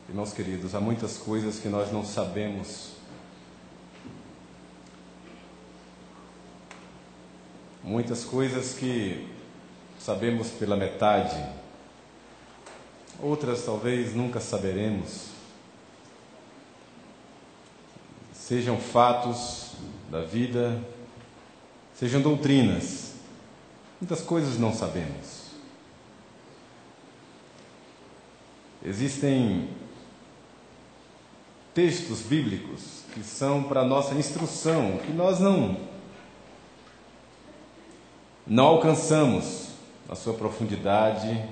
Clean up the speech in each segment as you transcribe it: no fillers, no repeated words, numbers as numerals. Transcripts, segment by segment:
Irmãos queridos, há muitas coisas que nós não sabemos. Muitas coisas que sabemos pela metade. Outras talvez nunca saberemos. Sejam fatos da vida, sejam doutrinas. Muitas coisas não sabemos. Existem textos bíblicos que são para nossa instrução, que nós não alcançamos a sua profundidade,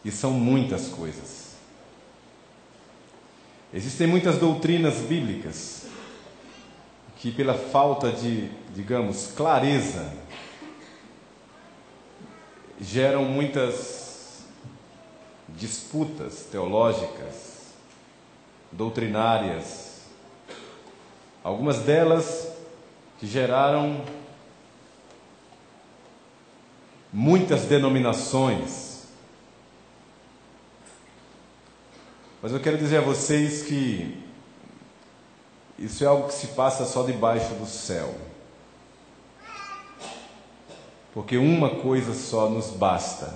e são muitas coisas. Existem muitas doutrinas bíblicas que, pela falta de, clareza, geram muitas disputas teológicas, doutrinárias, algumas delas que geraram muitas denominações. Mas eu quero dizer a vocês que isso é algo que se passa só debaixo do céu, porque uma coisa só nos basta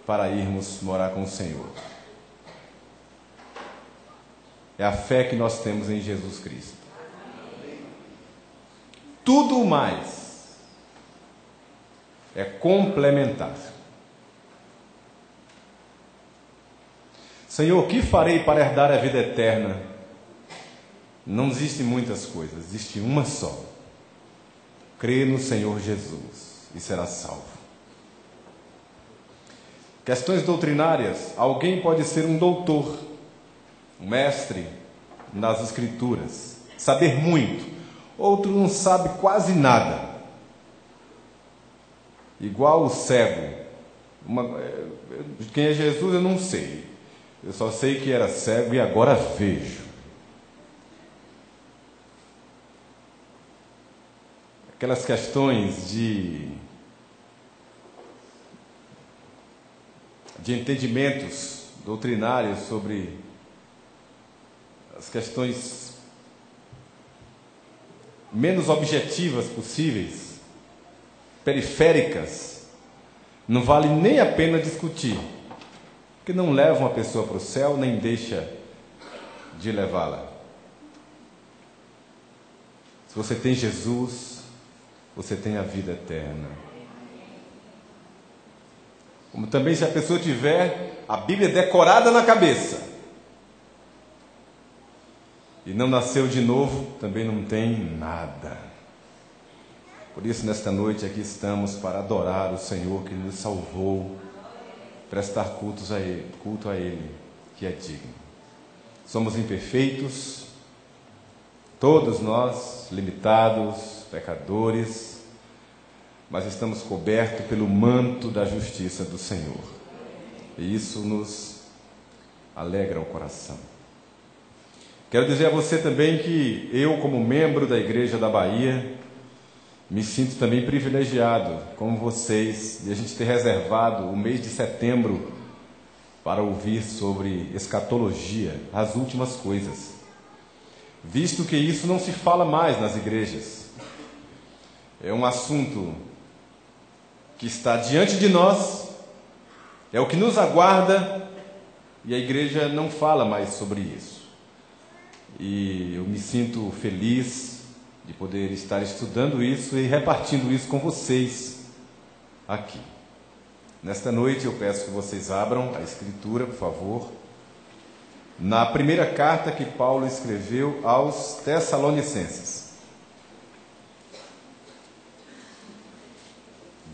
para irmos morar com o Senhor. É a fé que nós temos em Jesus Cristo. Tudo mais é complementar. Senhor, o que farei para herdar a vida eterna? Não existem muitas coisas, existe uma só. Crê no Senhor Jesus e será salvo. Questões doutrinárias. Alguém pode ser um doutor, um mestre nas Escrituras, saber muito. Outro não sabe quase nada. Igual o cego. Quem é Jesus eu não sei. Eu só sei que era cego e agora vejo. Aquelas questões de entendimentos doutrinários sobre as questões menos objetivas possíveis, periféricas, não vale nem a pena discutir, porque não levam a pessoa para o céu, nem deixa de levá-la. Se você tem Jesus, você tem a vida eterna. Como também se a pessoa tiver a Bíblia decorada na cabeça e não nasceu de novo, também não tem nada. Por isso, nesta noite aqui estamos para adorar o Senhor que nos salvou, prestar culto a Ele, que é digno. Somos imperfeitos, todos nós, limitados, pecadores, mas estamos cobertos pelo manto da justiça do Senhor. E isso nos alegra o coração. Quero dizer a você também que eu, como membro da Igreja da Bahia, me sinto também privilegiado, como vocês, de a gente ter reservado o mês de setembro para ouvir sobre escatologia, as últimas coisas. Visto que isso não se fala mais nas igrejas. É um assunto que está diante de nós, é o que nos aguarda, e a igreja não fala mais sobre isso. E eu me sinto feliz de poder estar estudando isso e repartindo isso com vocês aqui. Nesta noite eu peço que vocês abram a Escritura, por favor, na primeira carta que Paulo escreveu aos Tessalonicenses.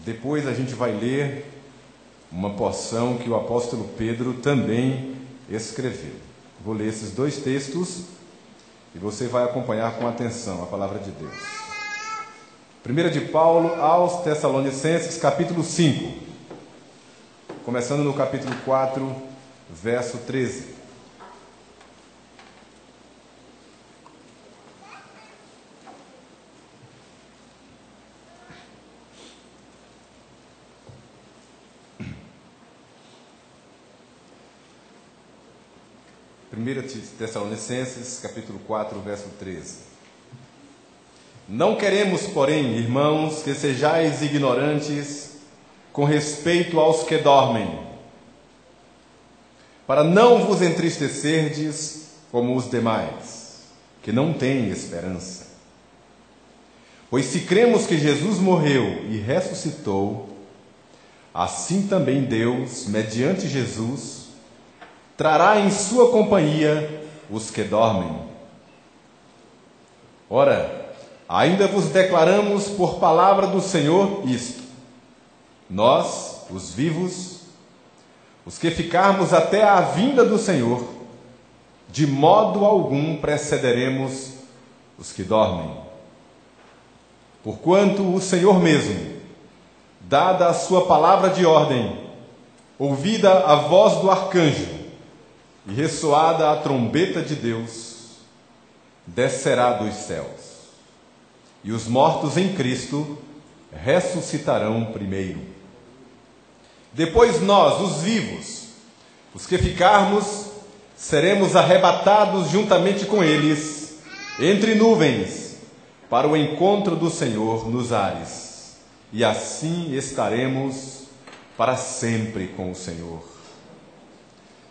Depois a gente vai ler uma porção que o apóstolo Pedro também escreveu. Vou ler esses dois textos e você vai acompanhar com atenção a palavra de Deus. Primeira de Paulo aos Tessalonicenses, capítulo 5. Começando no capítulo 4, verso 13. 1 Tessalonicenses, capítulo 4, verso 13. Não queremos, porém, irmãos, que sejais ignorantes com respeito aos que dormem, para não vos entristecerdes como os demais, que não têm esperança. Pois se cremos que Jesus morreu e ressuscitou, assim também Deus, mediante Jesus, trará em sua companhia os que dormem. Ora, ainda vos declaramos por palavra do Senhor isto: nós, os vivos, os que ficarmos até a vinda do Senhor, de modo algum precederemos os que dormem. Porquanto o Senhor mesmo, dada a sua palavra de ordem, ouvida a voz do arcanjo e ressoada a trombeta de Deus, descerá dos céus, e os mortos em Cristo ressuscitarão primeiro. Depois nós, os vivos, os que ficarmos, seremos arrebatados juntamente com eles, entre nuvens, para o encontro do Senhor nos ares, e assim estaremos para sempre com o Senhor.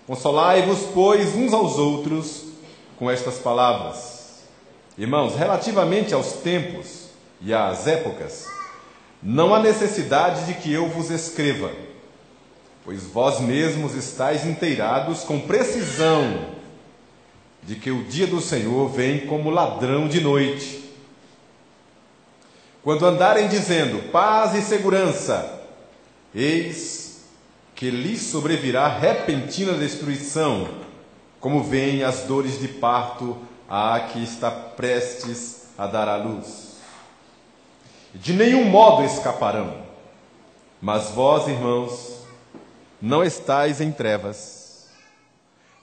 Consolai-vos, pois, uns aos outros com estas palavras. Irmãos, relativamente aos tempos e às épocas, não há necessidade de que eu vos escreva, pois vós mesmos estáis inteirados com precisão de que o dia do Senhor vem como ladrão de noite. Quando andarem dizendo paz e segurança, eis que lhes sobrevirá repentina destruição, como vêm as dores de parto a que está prestes a dar à luz. De nenhum modo escaparão, mas vós, irmãos, não estais em trevas,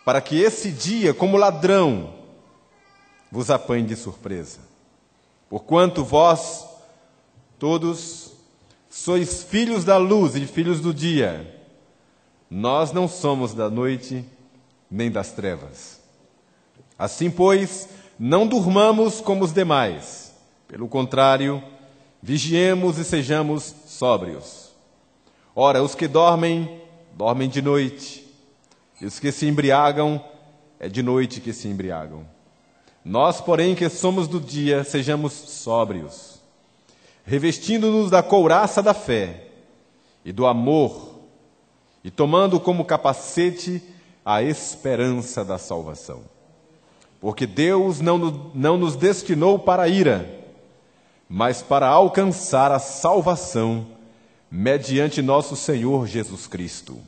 para que esse dia, como ladrão, vos apanhe de surpresa. Porquanto vós todos sois filhos da luz e filhos do dia. Nós não somos da noite nem das trevas. Assim, pois, não durmamos como os demais. Pelo contrário, vigiemos e sejamos sóbrios. Ora, os que dormem, dormem de noite. E os que se embriagam, é de noite que se embriagam. Nós, porém, que somos do dia, sejamos sóbrios, revestindo-nos da couraça da fé e do amor, e tomando como capacete a esperança da salvação. Porque Deus não nos destinou para a ira, mas para alcançar a salvação mediante nosso Senhor Jesus Cristo,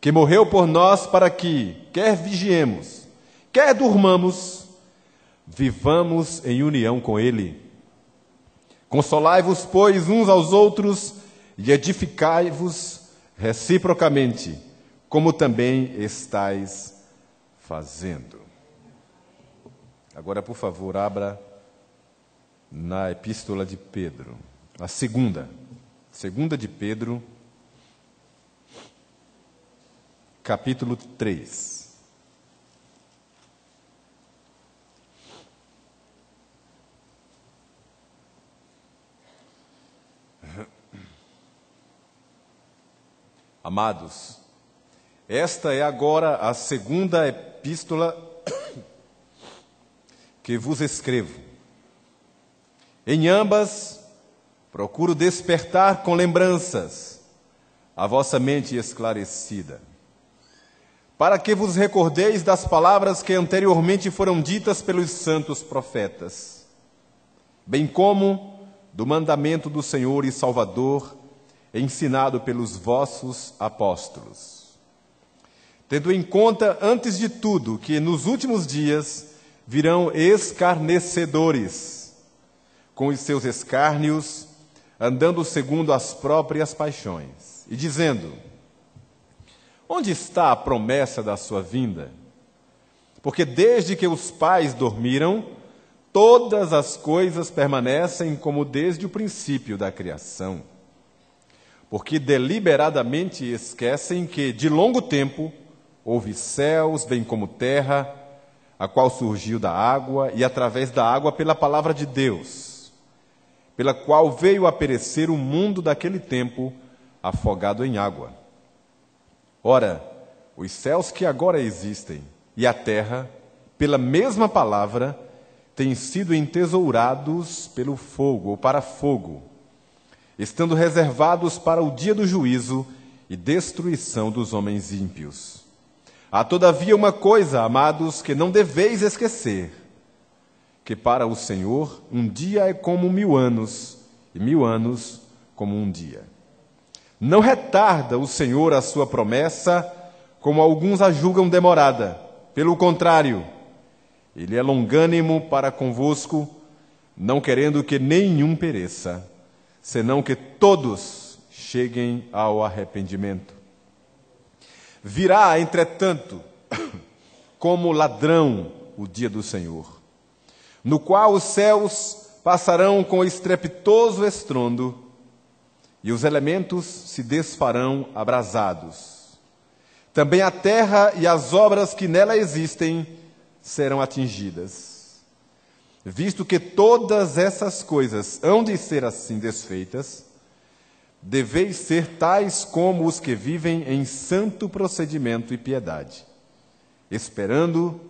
que morreu por nós para que, quer vigiemos, quer durmamos, vivamos em união com Ele. Consolai-vos, pois, uns aos outros e edificai-vos reciprocamente, como também estáis fazendo. Agora, por favor, abra na Epístola de Pedro, a segunda de Pedro, capítulo 3. Amados, esta é agora a segunda epístola que vos escrevo. Em ambas, procuro despertar com lembranças a vossa mente esclarecida, para que vos recordeis das palavras que anteriormente foram ditas pelos santos profetas, bem como do mandamento do Senhor e Salvador, ensinado pelos vossos apóstolos. Tendo em conta, antes de tudo, que nos últimos dias virão escarnecedores, com os seus escárnios, andando segundo as próprias paixões, e dizendo: onde está a promessa da sua vinda? Porque desde que os pais dormiram, todas as coisas permanecem como desde o princípio da criação. Porque deliberadamente esquecem que, de longo tempo, Houve céus, bem como terra, a qual surgiu da água e através da água pela palavra de Deus, pela qual veio a perecer o mundo daquele tempo, afogado em água. Ora, os céus que agora existem e a terra, pela mesma palavra, têm sido entesourados pelo fogo ou para fogo, estando reservados para o dia do juízo e destruição dos homens ímpios. Há todavia uma coisa, amados, que não deveis esquecer, que para o Senhor um dia é como 1000 anos, e 1000 anos como um dia. Não retarda o Senhor a sua promessa, como alguns a julgam demorada. Pelo contrário, Ele é longânimo para convosco, não querendo que nenhum pereça, senão que todos cheguem ao arrependimento. Virá, entretanto, como ladrão o dia do Senhor, no qual os céus passarão com estrepitoso estrondo e os elementos se desfarão abrasados. Também a terra e as obras que nela existem serão atingidas. Visto que todas essas coisas hão de ser assim desfeitas, deveis ser tais como os que vivem em santo procedimento e piedade, esperando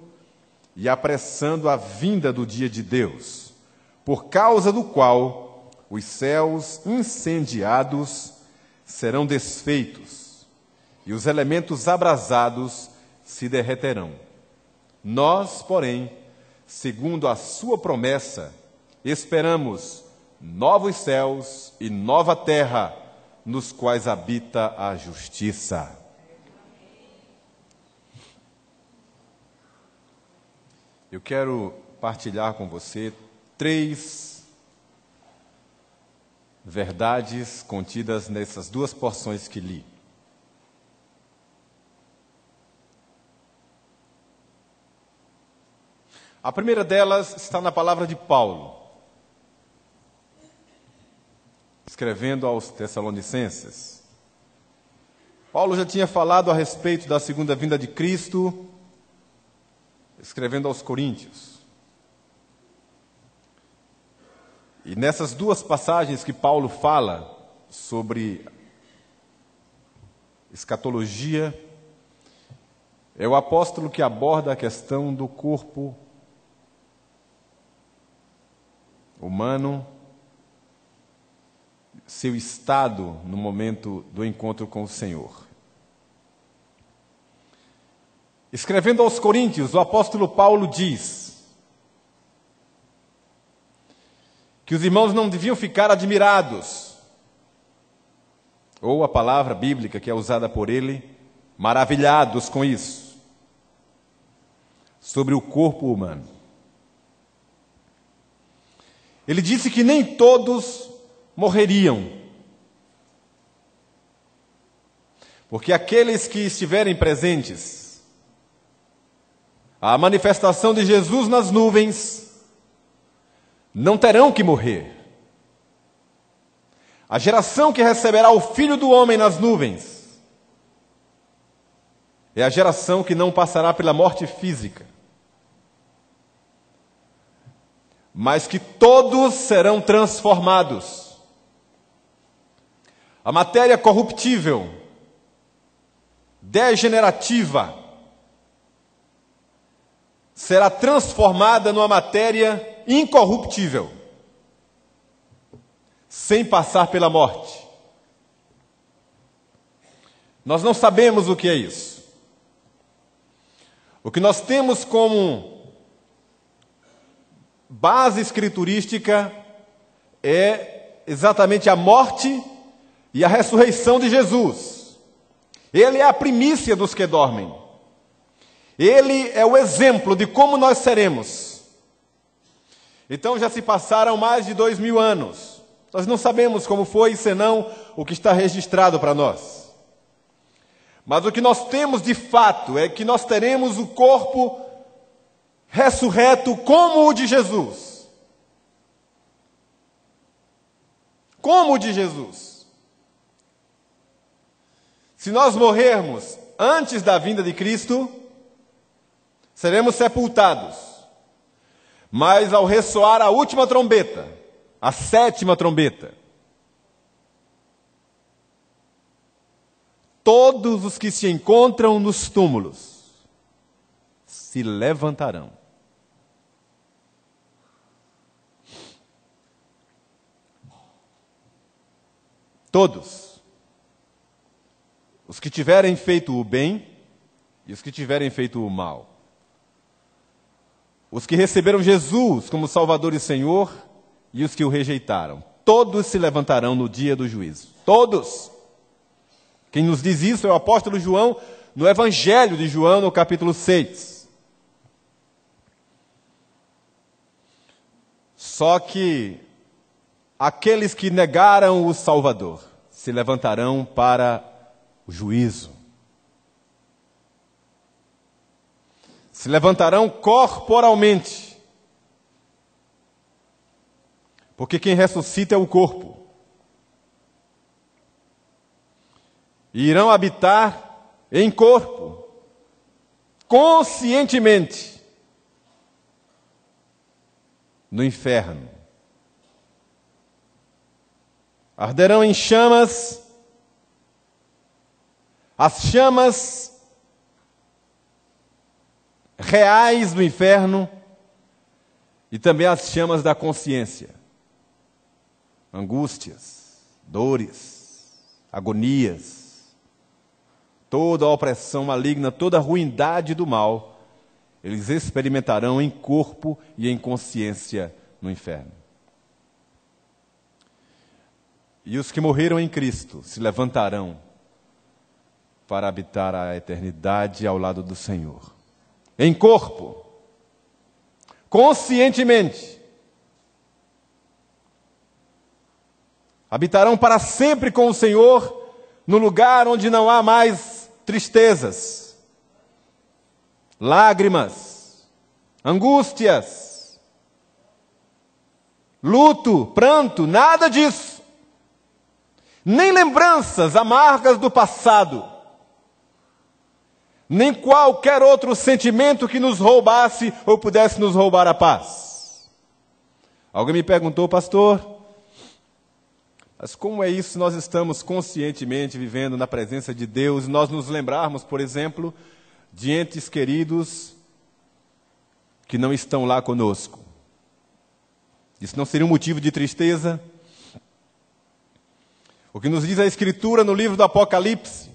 e apressando a vinda do dia de Deus, por causa do qual os céus incendiados serão desfeitos e os elementos abrasados se derreterão. Nós, porém, segundo a sua promessa, esperamos novos céus e nova terra, nos quais habita a justiça. Eu quero partilhar com você 3 verdades contidas nessas 2 porções que li. A primeira delas está na palavra de Paulo, escrevendo aos Tessalonicenses. Paulo já tinha falado a respeito da segunda vinda de Cristo, escrevendo aos Coríntios. E nessas 2 passagens que Paulo fala sobre escatologia, é o apóstolo que aborda a questão do corpo humano, seu estado no momento do encontro com o Senhor. Escrevendo aos Coríntios, o apóstolo Paulo diz que os irmãos não deviam ficar admirados, ou a palavra bíblica que é usada por ele, maravilhados com isso, sobre o corpo humano. Ele disse que nem todos morreriam, porque aqueles que estiverem presentes à manifestação de Jesus nas nuvens não terão que morrer. A geração que receberá o Filho do Homem nas nuvens é a geração que não passará pela morte física, mas que todos serão transformados. A matéria corruptível, degenerativa, será transformada numa matéria incorruptível, sem passar pela morte. Nós não sabemos o que é isso. O que nós temos como base escriturística é exatamente a morte e a ressurreição de Jesus. Ele é a primícia dos que dormem. Ele é o exemplo de como nós seremos. Então já se passaram mais de 2000 anos. Nós não sabemos como foi, senão o que está registrado para nós. Mas o que nós temos de fato é que nós teremos o corpo ressurreto como o de Jesus. Como o de Jesus. Se nós morrermos antes da vinda de Cristo, seremos sepultados. Mas ao ressoar a última trombeta, a sétima trombeta, todos os que se encontram nos túmulos se levantarão. Todos. Os que tiverem feito o bem e os que tiverem feito o mal. Os que receberam Jesus como Salvador e Senhor e os que o rejeitaram. Todos se levantarão no dia do juízo. Todos. Quem nos diz isso é o apóstolo João, no Evangelho de João, no capítulo 6. Só que aqueles que negaram o Salvador se levantarão para o juízo. Se levantarão corporalmente. Porque quem ressuscita é o corpo. E irão habitar em corpo, conscientemente, no inferno. Arderão em chamas, as chamas reais do inferno e também as chamas da consciência. Angústias, dores, agonias, toda a opressão maligna, toda a ruindade do mal, eles experimentarão em corpo e em consciência no inferno. E os que morreram em Cristo se levantarão para habitar a eternidade ao lado do Senhor. Em corpo, conscientemente. Habitarão para sempre com o Senhor no lugar onde não há mais tristezas, lágrimas, angústias, luto, pranto, nada disso. Nem lembranças amargas do passado, nem qualquer outro sentimento que nos roubasse ou pudesse nos roubar a paz. Alguém me perguntou, pastor, mas como é isso? Nós estamos conscientemente vivendo na presença de Deus, nós nos lembrarmos, por exemplo, de entes queridos que não estão lá conosco. Isso não seria um motivo de tristeza? O que nos diz a Escritura no livro do Apocalipse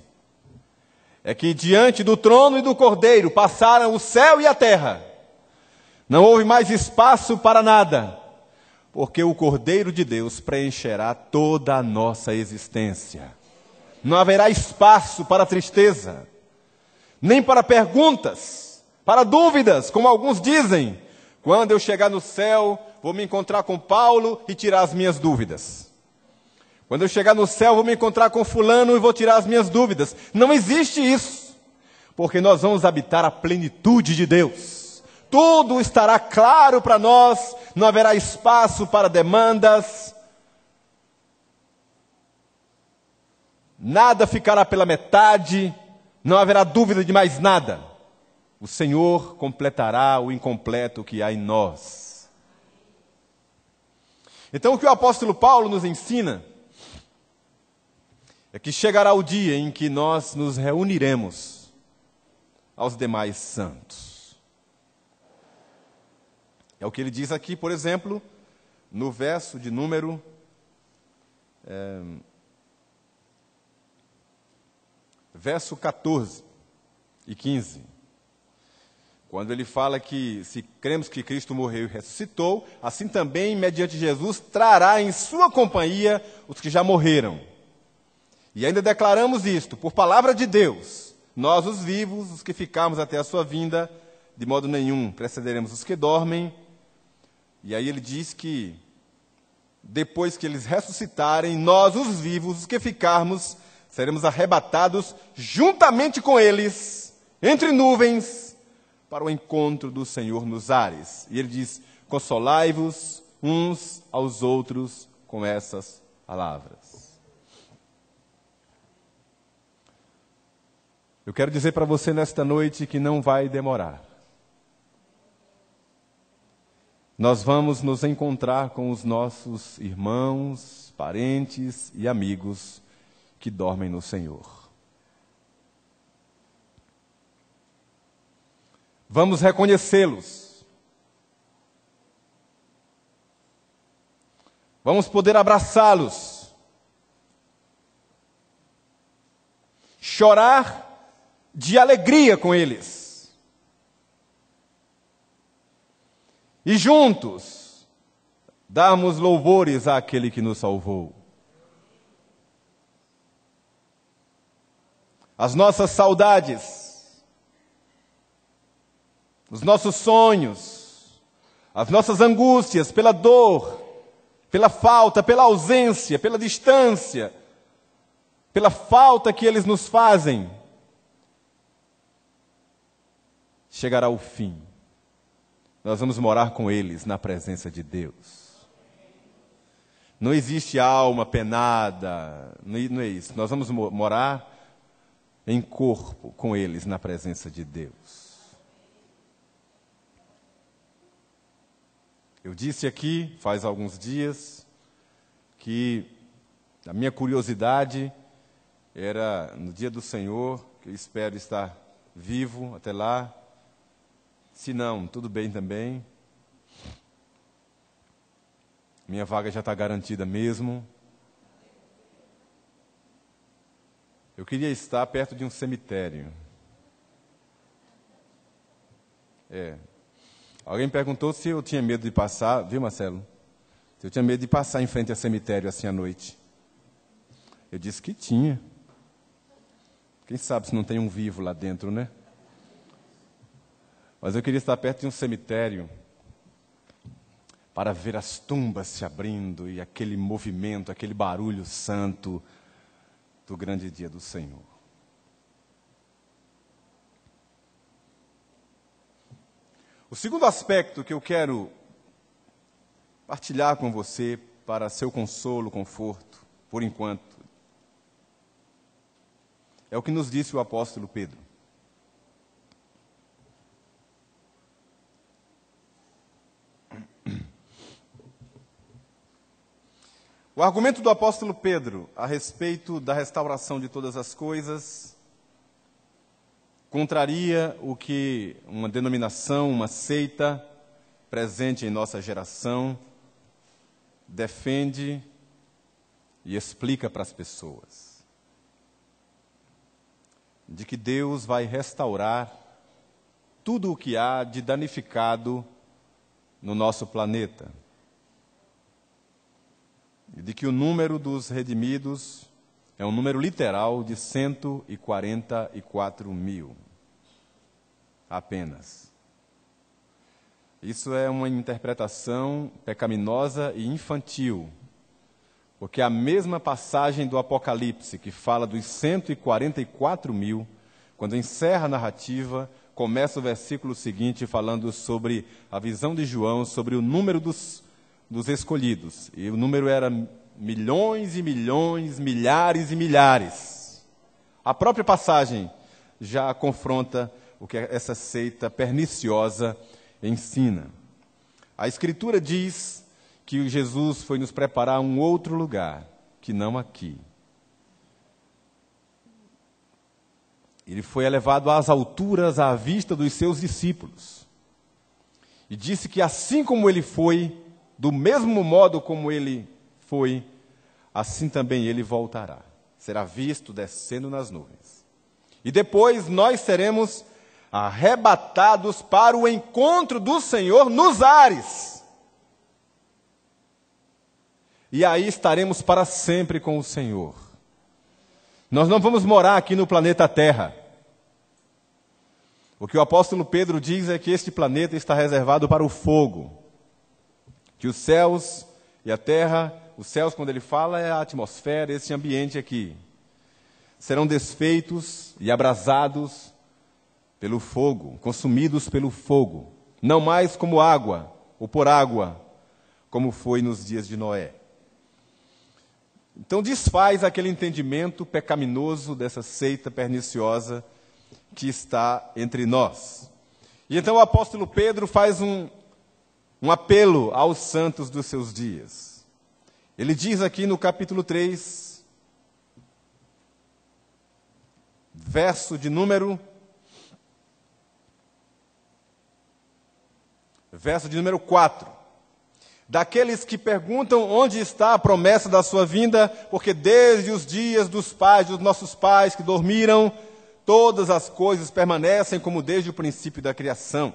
é que diante do trono e do Cordeiro passaram o céu e a terra. Não houve mais espaço para nada, porque o Cordeiro de Deus preencherá toda a nossa existência. Não haverá espaço para tristeza, nem para perguntas, para dúvidas, como alguns dizem. Quando eu chegar no céu, vou me encontrar com Paulo e tirar as minhas dúvidas. Quando eu chegar no céu, vou me encontrar com fulano e vou tirar as minhas dúvidas. Não existe isso, porque nós vamos habitar a plenitude de Deus. Tudo estará claro para nós, não haverá espaço para demandas, nada ficará pela metade, não haverá dúvida de mais nada. O Senhor completará o incompleto que há em nós. Então o que o apóstolo Paulo nos ensina é que chegará o dia em que nós nos reuniremos aos demais santos. É o que ele diz aqui, por exemplo, no verso de número verso 14 e 15. Quando ele fala que se cremos que Cristo morreu e ressuscitou, assim também, mediante Jesus, trará em sua companhia os que já morreram. E ainda declaramos isto, por palavra de Deus, nós os vivos, os que ficarmos até a sua vinda, de modo nenhum precederemos os que dormem. E aí ele diz que, depois que eles ressuscitarem, nós os vivos, os que ficarmos, seremos arrebatados juntamente com eles, entre nuvens, para o encontro do Senhor nos ares. E ele diz, consolai-vos uns aos outros com essas palavras. Eu quero dizer para você nesta noite que não vai demorar. Nós vamos nos encontrar com os nossos irmãos, parentes e amigos que dormem no Senhor. Vamos reconhecê-los. Vamos poder abraçá-los. Chorar de alegria com eles. E juntos, darmos louvores àquele que nos salvou. As nossas saudades, os nossos sonhos, as nossas angústias pela dor, pela falta, pela ausência, pela distância, pela falta que eles nos fazem, chegará o fim. Nós vamos morar com eles na presença de Deus. Não existe alma penada, não é isso. Nós vamos morar em corpo com eles na presença de Deus. Eu disse aqui, faz alguns dias, que a minha curiosidade era, no dia do Senhor, que eu espero estar vivo até lá. Se não, tudo bem também. Minha vaga já está garantida mesmo. Eu queria estar perto de um cemitério. Alguém perguntou se eu tinha medo de passar, viu, Marcelo? Se eu tinha medo de passar em frente ao cemitério assim à noite. Eu disse que tinha. Quem sabe se não tem um vivo lá dentro, né? Mas eu queria estar perto de um cemitério para ver as tumbas se abrindo e aquele movimento, aquele barulho santo do grande dia do Senhor. O segundo aspecto que eu quero partilhar com você para seu consolo, conforto, por enquanto, é o que nos disse o apóstolo Pedro. O argumento do apóstolo Pedro a respeito da restauração de todas as coisas contraria o que uma denominação, uma seita presente em nossa geração defende e explica para as pessoas. De que Deus vai restaurar tudo o que há de danificado no nosso planeta. E de que o número dos redimidos é um número literal de 144 mil. Apenas. Isso é uma interpretação pecaminosa e infantil, porque a mesma passagem do Apocalipse, que fala dos 144 mil, quando encerra a narrativa, começa o versículo seguinte falando sobre a visão de João, sobre o número dos escolhidos. E o número era milhões e milhões, milhares e milhares. A própria passagem já confronta o que essa seita perniciosa ensina. A Escritura diz que Jesus foi nos preparar um outro lugar, que não aqui. Ele foi elevado às alturas à vista dos seus discípulos. E disse que assim como ele foi, do mesmo modo como ele foi, assim também ele voltará. Será visto descendo nas nuvens. E depois nós seremos arrebatados para o encontro do Senhor nos ares. E aí estaremos para sempre com o Senhor. Nós não vamos morar aqui no planeta Terra. O que o apóstolo Pedro diz é que este planeta está reservado para o fogo. Que os céus e a terra, os céus, quando ele fala, é a atmosfera, esse ambiente aqui, serão desfeitos e abrasados pelo fogo, consumidos pelo fogo, não mais como água, ou por água, como foi nos dias de Noé. Então desfaz aquele entendimento pecaminoso dessa seita perniciosa que está entre nós. E então o apóstolo Pedro faz um apelo aos santos dos seus dias. Ele diz aqui no capítulo 3, verso de número 4. Daqueles que perguntam onde está a promessa da sua vinda, porque desde os dias dos pais, dos nossos pais que dormiram, todas as coisas permanecem como desde o princípio da criação.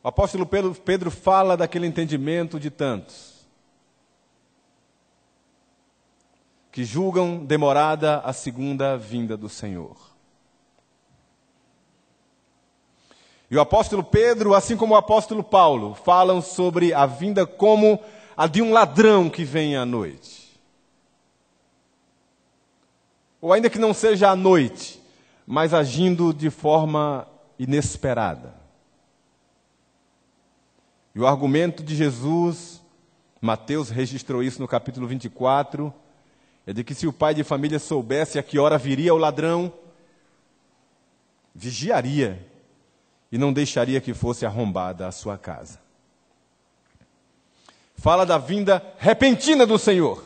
O apóstolo Pedro fala daquele entendimento de tantos que julgam demorada a segunda vinda do Senhor. E o apóstolo Pedro, assim como o apóstolo Paulo, falam sobre a vinda como a de um ladrão que vem à noite. Ou ainda que não seja à noite, mas agindo de forma inesperada. E o argumento de Jesus, Mateus registrou isso no capítulo 24, é de que se o pai de família soubesse a que hora viria o ladrão, vigiaria e não deixaria que fosse arrombada a sua casa. Fala da vinda repentina do Senhor.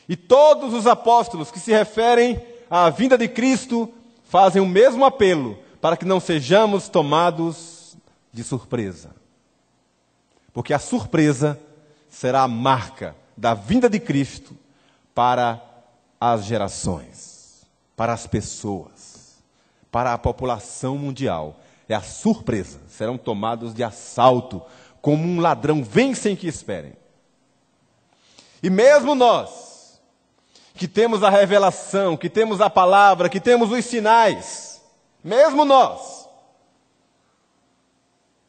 E todos os apóstolos que se referem à vinda de Cristo fazem o mesmo apelo para que não sejamos tomados de surpresa. Porque a surpresa será a marca da vinda de Cristo para as gerações, para as pessoas, para a população mundial. É a surpresa. Serão tomados de assalto, como um ladrão vem sem que esperem. E mesmo nós, que temos a revelação, que temos a palavra, que temos os sinais, mesmo nós,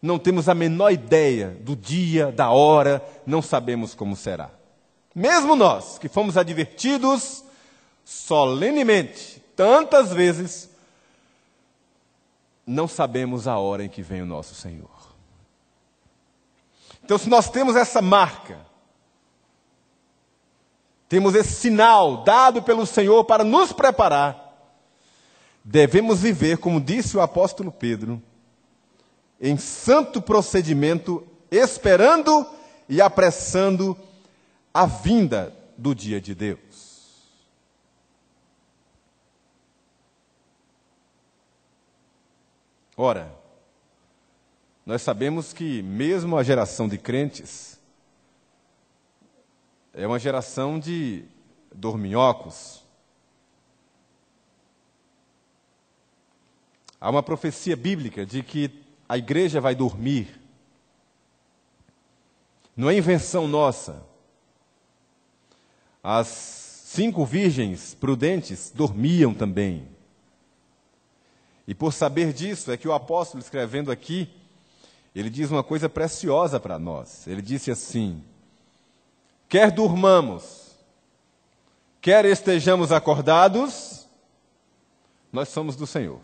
não temos a menor ideia do dia, da hora, não sabemos como será. Mesmo nós, que fomos advertidos solenemente, tantas vezes, não sabemos a hora em que vem o nosso Senhor. Então, se nós temos essa marca, temos esse sinal dado pelo Senhor para nos preparar, devemos viver, como disse o apóstolo Pedro, em santo procedimento, esperando e apressando a vinda do dia de Deus. Ora, nós sabemos que mesmo a geração de crentes é uma geração de dorminhocos. Há uma profecia bíblica de que a igreja vai dormir. Não é invenção nossa. As 5 virgens prudentes dormiam também. E por saber disso, é que o apóstolo, escrevendo aqui, ele diz uma coisa preciosa para nós. Ele disse assim: quer durmamos, quer estejamos acordados, nós somos do Senhor.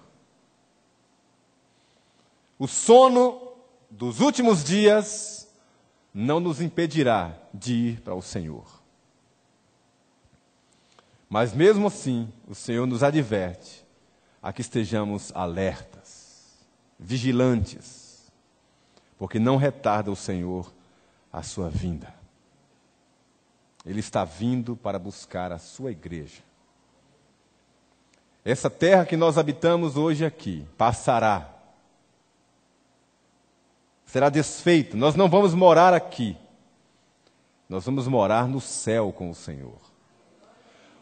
O sono dos últimos dias não nos impedirá de ir para o Senhor. Mas mesmo assim, o Senhor nos adverte a que estejamos alertas, vigilantes, porque não retarda o Senhor a sua vinda. Ele está vindo para buscar a sua igreja. Essa terra que nós habitamos hoje aqui passará. Será desfeito. Nós não vamos morar aqui. Nós vamos morar no céu com o Senhor.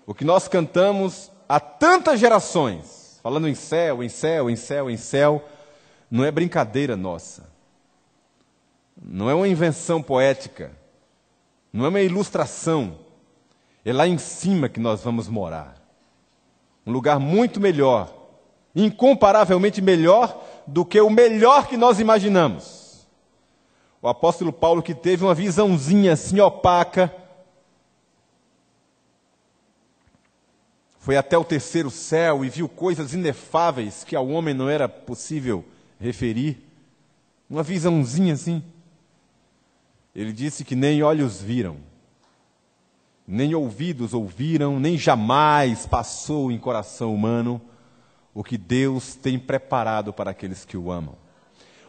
O que nós cantamos há tantas gerações, falando em céu, em céu, em céu, em céu, não é brincadeira nossa. Não é uma invenção poética. Não é uma ilustração. É lá em cima que nós vamos morar. Um lugar muito melhor, incomparavelmente melhor do que o melhor que nós imaginamos. O apóstolo Paulo, que teve uma visãozinha assim opaca, foi até o 3º céu e viu coisas inefáveis que ao homem não era possível referir. Uma visãozinha assim. Ele disse que nem olhos viram, nem ouvidos ouviram, nem jamais passou em coração humano o que Deus tem preparado para aqueles que o amam.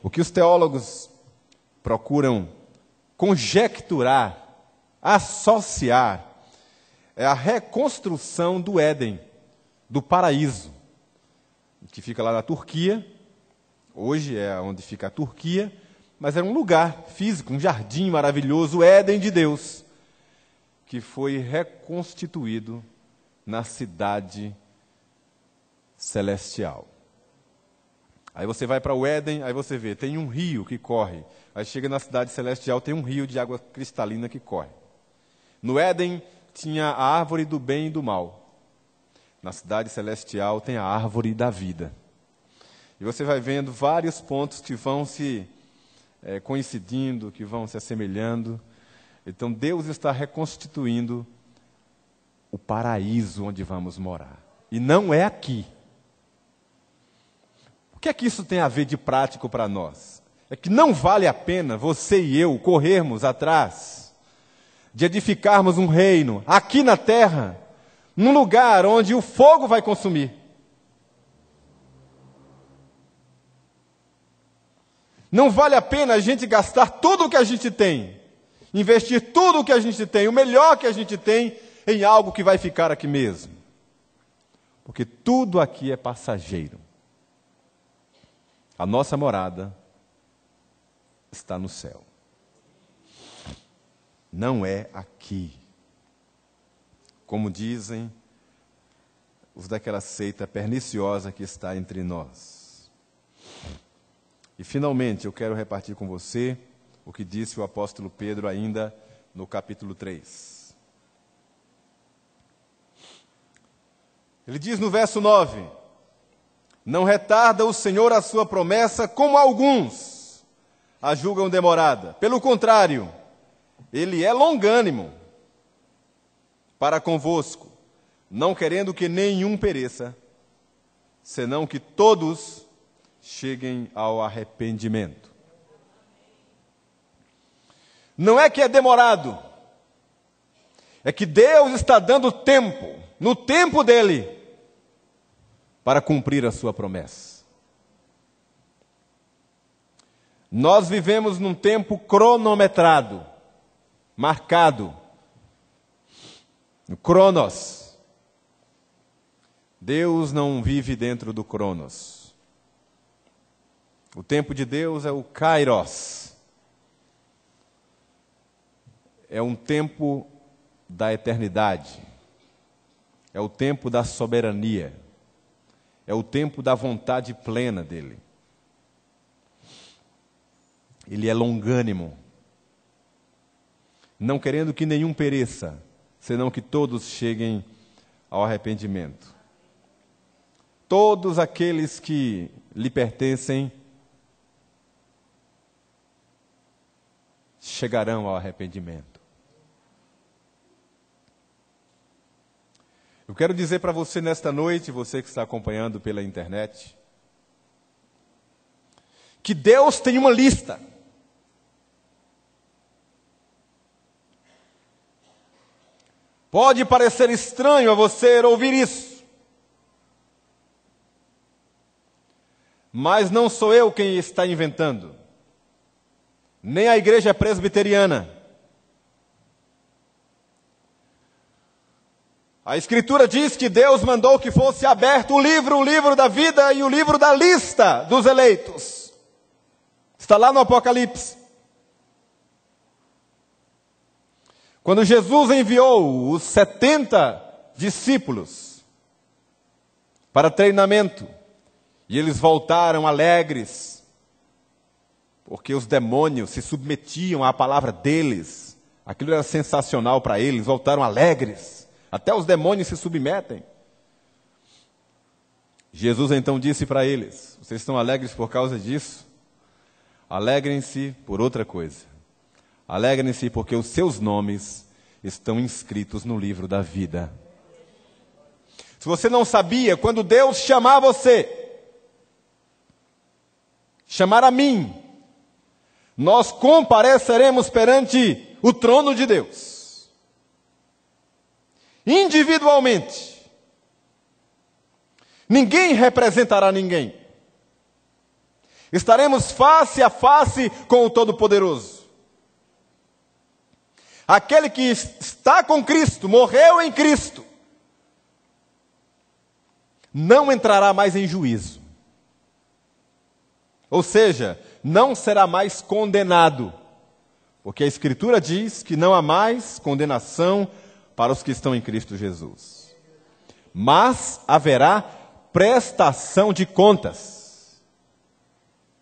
O que os teólogos procuram conjecturar, associar, é a reconstrução do Éden, do paraíso, que fica lá na Turquia. Hoje é onde fica a Turquia, mas era um lugar físico, um jardim maravilhoso, o Éden de Deus, que foi reconstituído na cidade celestial. Aí você vai para o Éden, aí você vê, tem um rio que corre. Aí chega na cidade celestial, tem um rio de água cristalina que corre. No Éden tinha a árvore do bem e do mal. Na cidade celestial tem a árvore da vida. E você vai vendo vários pontos que vão se coincidindo, que vão se assemelhando. Então Deus está reconstituindo o paraíso onde vamos morar. E não é aqui. O que é que isso tem a ver de prático para nós? É que não vale a pena você e eu corrermos atrás de edificarmos um reino aqui na terra, num lugar onde o fogo vai consumir. Não vale a pena a gente gastar tudo o que a gente tem, investir tudo o que a gente tem, o melhor que a gente tem, em algo que vai ficar aqui mesmo. Porque tudo aqui é passageiro. A nossa morada está no céu. Não é aqui. Como dizem os daquela seita perniciosa que está entre nós. E finalmente eu quero repartir com você o que disse o apóstolo Pedro ainda no capítulo 3. Ele diz no verso 9: não retarda o Senhor a sua promessa, como alguns a julgam demorada. Pelo contrário, Ele é longânimo para convosco, não querendo que nenhum pereça, senão que todos cheguem ao arrependimento. Não é que é demorado, é que Deus está dando tempo, no tempo dEle, para cumprir a sua promessa. Nós vivemos num tempo cronometrado, marcado, no Cronos. Deus não vive dentro do Cronos. O tempo de Deus é o Kairos. É um tempo da eternidade. É o tempo da soberania. É o tempo da vontade plena dele. Ele é longânimo, não querendo que nenhum pereça, senão que todos cheguem ao arrependimento. Todos aqueles que lhe pertencem chegarão ao arrependimento. Eu quero dizer para você nesta noite, você que está acompanhando pela internet, que Deus tem uma lista. Pode parecer estranho a você ouvir isso, mas não sou eu quem está inventando, nem a igreja presbiteriana. A Escritura diz que Deus mandou que fosse aberto o livro da vida e o livro da lista dos eleitos. Está lá no Apocalipse. Quando Jesus enviou os 70 discípulos para treinamento, e eles voltaram alegres, porque os demônios se submetiam à palavra deles, aquilo era sensacional para eles, voltaram alegres. Até os demônios se submetem. Jesus então disse para eles: vocês estão alegres por causa disso? Alegrem-se por outra coisa. Alegrem-se porque os seus nomes estão inscritos no livro da vida. Se você não sabia, quando Deus chamar você, chamar a mim, nós compareceremos perante o trono de Deus. individualmente. Ninguém representará ninguém. Estaremos face a face com o Todo-Poderoso. Aquele que está com Cristo, morreu em Cristo, não entrará mais em juízo. Ou seja, não será mais condenado. Porque a Escritura diz que não há mais condenação para os que estão em Cristo Jesus. Mas haverá prestação de contas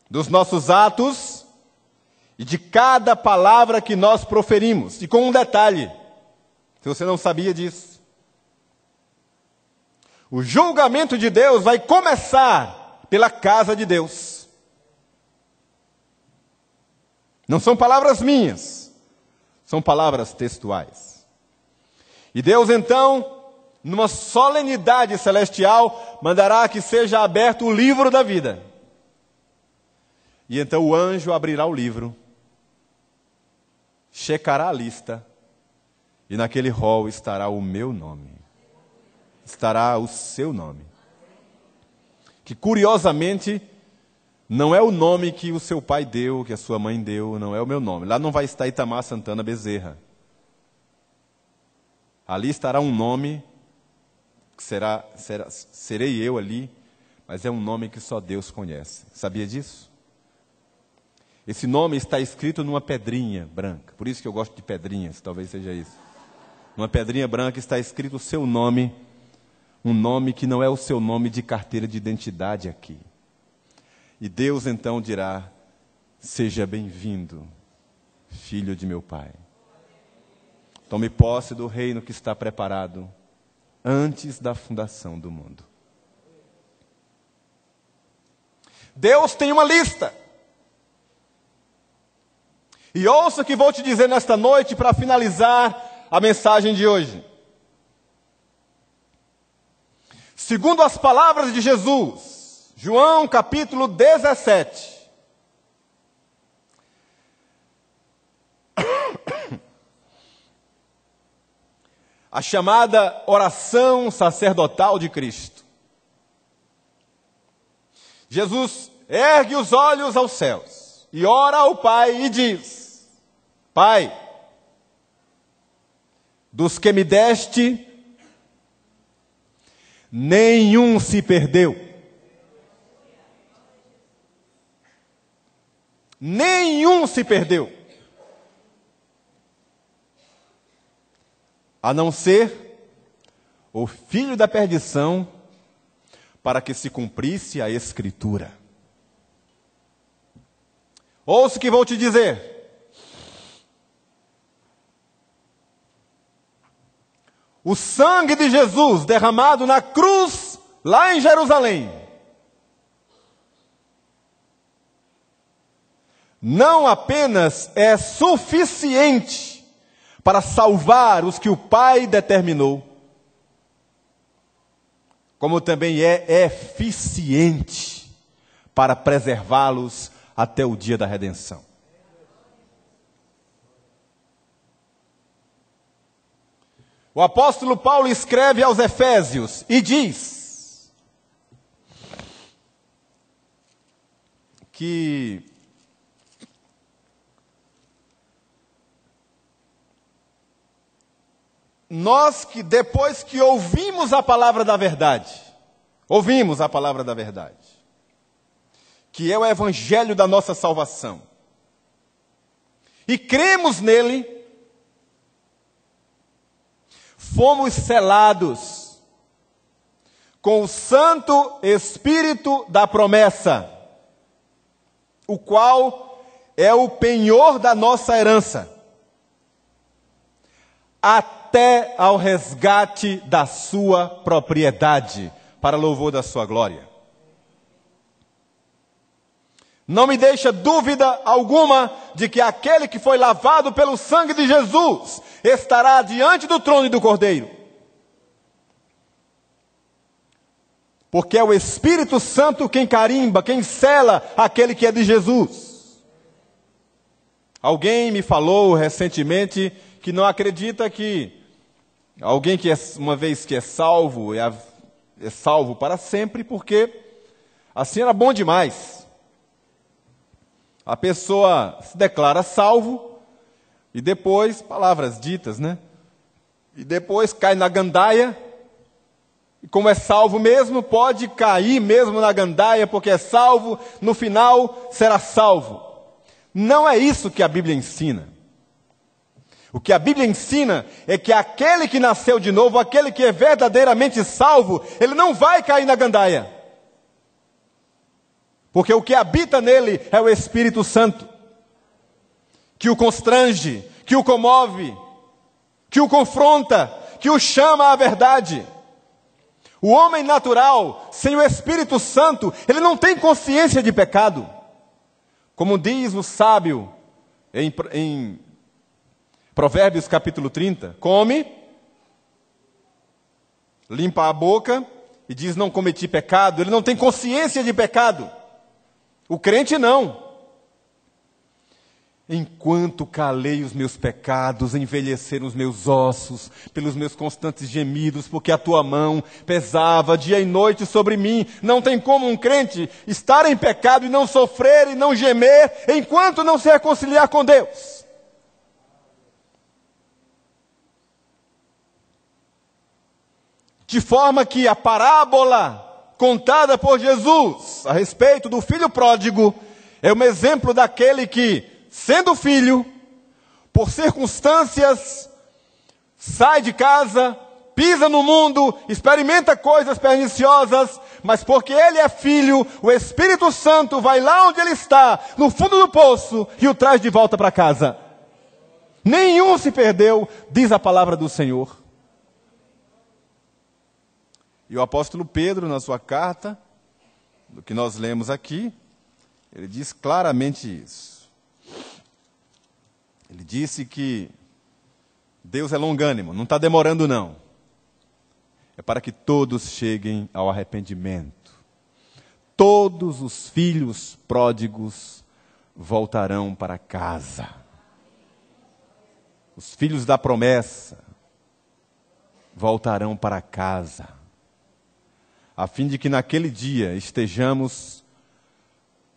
dos nossos atos e de cada palavra que nós proferimos. E com um detalhe, se você não sabia disso. O julgamento de Deus vai começar pela casa de Deus. Não são palavras minhas, são palavras textuais. E Deus então, numa solenidade celestial, mandará que seja aberto o livro da vida. E então o anjo abrirá o livro, checará a lista, e naquele rol estará o meu nome, estará o seu nome. Que curiosamente, não é o nome que o seu pai deu, que a sua mãe deu, não é o meu nome. Lá não vai estar Itamar Santana Bezerra. Ali estará um nome, que serei eu ali, mas é um nome que só Deus conhece. Sabia disso? Esse nome está escrito numa pedrinha branca. Por isso que eu gosto de pedrinhas, talvez seja isso. Numa pedrinha branca está escrito o seu nome, um nome que não é o seu nome de carteira de identidade aqui. E Deus então dirá: seja bem-vindo, filho de meu Pai. Tome posse do reino que está preparado antes da fundação do mundo. Deus tem uma lista. E ouça o que vou te dizer nesta noite para finalizar a mensagem de hoje. Segundo as palavras de Jesus, João capítulo 17. A chamada oração sacerdotal de Cristo. Jesus ergue os olhos aos céus e ora ao Pai e diz: Pai, dos que me deste, nenhum se perdeu. Nenhum se perdeu, a não ser o filho da perdição, para que se cumprisse a Escritura. Ouça o que vou te dizer. O sangue de Jesus derramado na cruz, lá em Jerusalém, não apenas é suficiente para salvar os que o Pai determinou, como também é eficiente para preservá-los até o dia da redenção. O apóstolo Paulo escreve aos Efésios e diz que nós que depois que ouvimos a palavra da verdade, que é o evangelho da nossa salvação, e cremos nele, fomos selados com o Santo Espírito da promessa, o qual é o penhor da nossa herança, até ao resgate da sua propriedade, para louvor da sua glória. Não me deixa dúvida alguma de que aquele que foi lavado pelo sangue de Jesus estará diante do trono e do Cordeiro. Porque é o Espírito Santo quem carimba, quem sela aquele que é de Jesus. Alguém me falou recentemente que não acredita que Alguém que uma vez que é salvo salvo para sempre, porque assim era bom demais. A pessoa se declara salvo e depois, palavras ditas, né? E depois cai na gandaia, e como é salvo mesmo, pode cair mesmo na gandaia, porque é salvo, no final será salvo. Não é isso que a Bíblia ensina. O que a Bíblia ensina é que aquele que nasceu de novo, aquele que é verdadeiramente salvo, ele não vai cair na gandaia. Porque o que habita nele é o Espírito Santo, que o constrange, que o comove, que o confronta, que o chama à verdade. O homem natural, sem o Espírito Santo, ele não tem consciência de pecado. Como diz o sábio em Provérbios capítulo 30, come, limpa a boca e diz não cometi pecado. Ele não tem consciência de pecado. O crente não. Enquanto calei os meus pecados, envelheceram os meus ossos, pelos meus constantes gemidos, porque a tua mão pesava dia e noite sobre mim. Não tem como um crente estar em pecado e não sofrer e não gemer, enquanto não se reconciliar com Deus. De forma que a parábola contada por Jesus a respeito do filho pródigo é um exemplo daquele que, sendo filho, por circunstâncias, sai de casa, pisa no mundo, experimenta coisas perniciosas, mas porque ele é filho, o Espírito Santo vai lá onde ele está, no fundo do poço, e o traz de volta para casa. Nenhum se perdeu, diz a palavra do Senhor. E o apóstolo Pedro, na sua carta, do que nós lemos aqui, ele diz claramente isso. Ele disse que Deus é longânimo, não está demorando não. É para que todos cheguem ao arrependimento. Todos os filhos pródigos voltarão para casa. Os filhos da promessa voltarão para casa, a fim de que naquele dia estejamos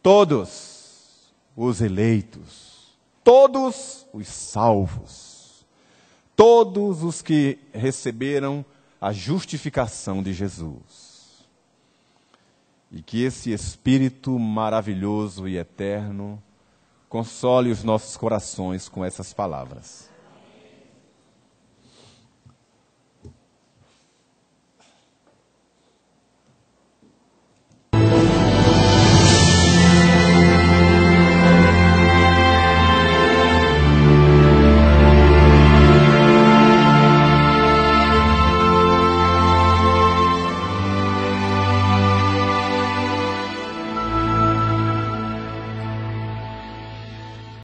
todos os eleitos, todos os salvos, todos os que receberam a justificação de Jesus. E que esse Espírito maravilhoso e eterno console os nossos corações com essas palavras.